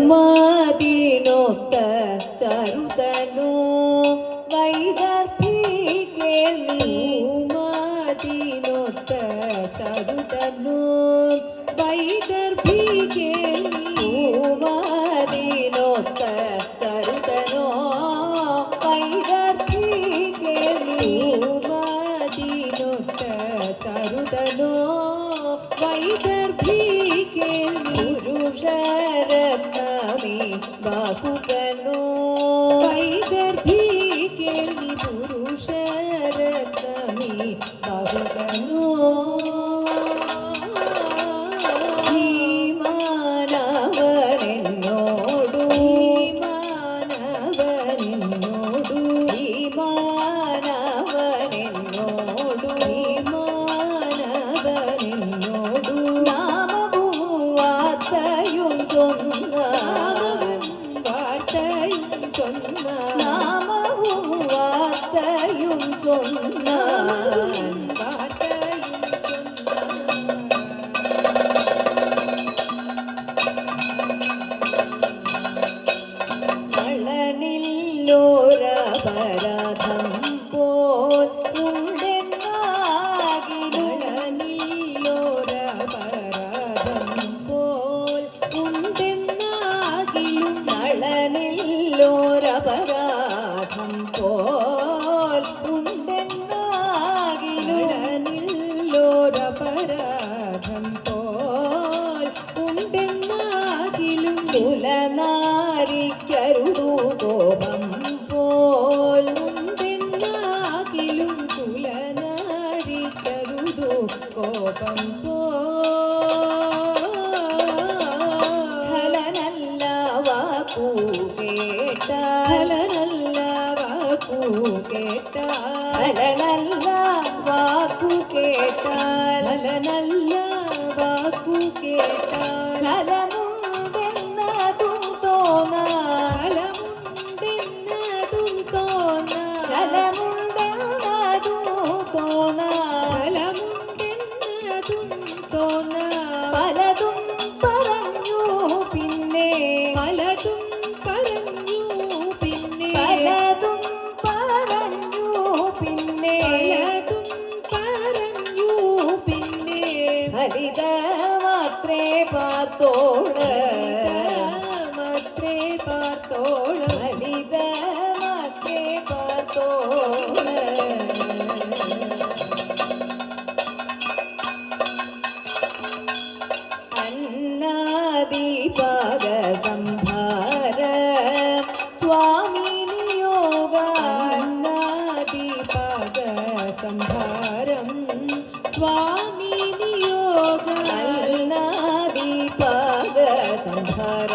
ഉമാതിനൊത്ത ചരുതനോ വൈദർഭികേ നീ ഉമാതിനൊത്ത ചരുതനോ വൈദർഭികേ നീ ഉമാതിനൊത്ത ചരുതനോ വൈദർഭികേ നീ ഉമാതിനൊത്ത ചരുതനോ വൈദർഭികേ പുരുഷരത്നമേ ബാഹുകനോ വൈദർഭികേ പുരുഷരത്നമേ ബാഹുകനോ ഭീമാനവനെന്നോടു ഭീമാനവനെന്നോടു ഭീമാനവനെന്നോടു ഭീമാനവനെന്നോടു നാമവും വാർത്തയും ചൊന്ന വാർത്തയും ചൊന്ന നാമവും വാർത്തയും ചൊന്ന വാർത്തയും ചൊന്ന നളനില്ലോരപരാധം പോൽ ഉണ്ടെന്നാകിലും നളനില്ലോരപരാധം പോൽ ഉണ്ടെന്നാകിലും നളനില്ലോരപരാധം പോൽ ഉണ്ടെന്നാകിലും നളനില്ലോരപരാധം പോൽ ഉണ്ടെന്നാകിലും കുലനാരിക്കരുതു കോപം പോൽ ഉണ്ടെന്നാകിലും കുലനാരിക്കരുതു കോപം ഫലനല്ല വാക്കു കേട്ടാൽ ഫലനല്ല വാക്കു കേട്ടാൽ ഫലനല്ല വാക്കു കേട്ടാൽ ഫലനല്ല വാക്കു കേട്ടാൽ ഫലമുണ്ടെന്നതും തോന്നാ ഫലമുണ്ടെന്നതും തോന്നാ ഫലമുണ്ടെന്നതും തോന്നാ ഫലമുണ്ടെന്നതും തോന്നാ പലതും പറഞ്ഞു പിന്നെ പലതും പറഞ്ഞു പിന്നെ പലതും പറഞ്ഞു പിന്നെ പലതും പറഞ്ഞു പിന്നെ ഫലിത മാത്രേ പാർത്തോള് മാത്രേ പാർത്തോളം ഫലിത മാത്രേ പാർത്തോള് അന്നാദിപാദ സംഭാര സ്വാമി നിയോഗ അന്നാദിപാദ സംഭാരം സ്വാമി നിയോഗ അന്നാദിപാദ സംഭാര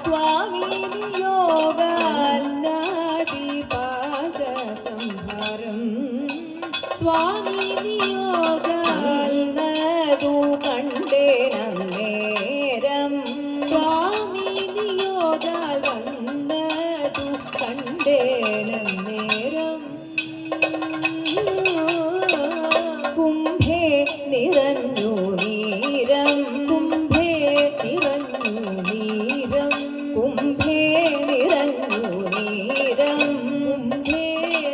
സ്വാമി നിയോഗ അന്നാദിപാദ സംഭാരം സ്വാമി നിയോഗ അന്നതു കണ്ടേനേരം സ്വാമി നിയോഗാൽ വന്നതു കണ്ടേനേരം കുംഭേ നിറഞ്ഞു നീരം കുംഭേ നിറഞ്ഞു നീരം കുംഭേ നിറഞ്ഞു നീരം കുംഭേ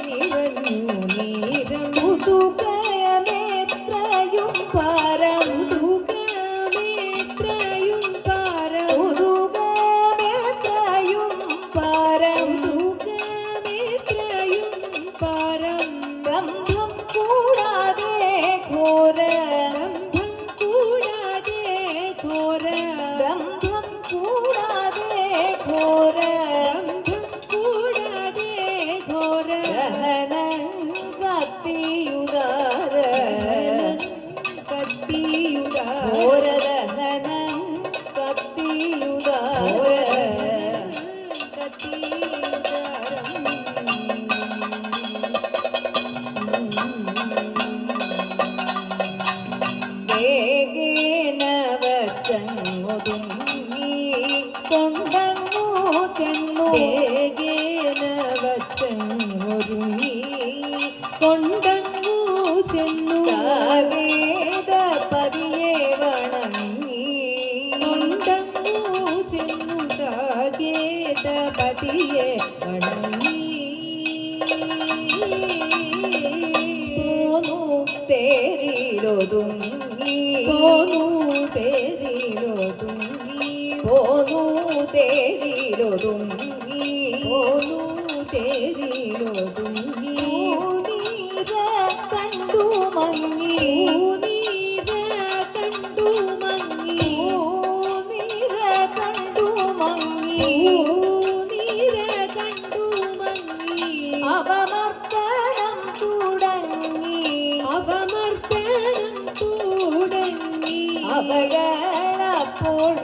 നിറഞ്ഞു നീരം കുതുകയമെത്രയും പരം തുകമേത്രയും പതിയെ വണങ്ങി പോന്നു തേരിലൊതുങ്ങി പോന്നു തേരിലൊതുങ്ങി പോന്നു തേരിലൊതുങ്ങി പോന്നു തേരിലൊതുങ്ങി പൂനീര കണ്ടു മങ്ങി പൂനീര കണ്ടു മങ്ങി പൂനീര കണ്ടു മങ്ങി പൂനീര കണ്ടു മങ്ങി അപമർദ്ദനം തുടങ്ങി അപമർദ്ദനം തുടങ്ങി അവകളപ്പോൾ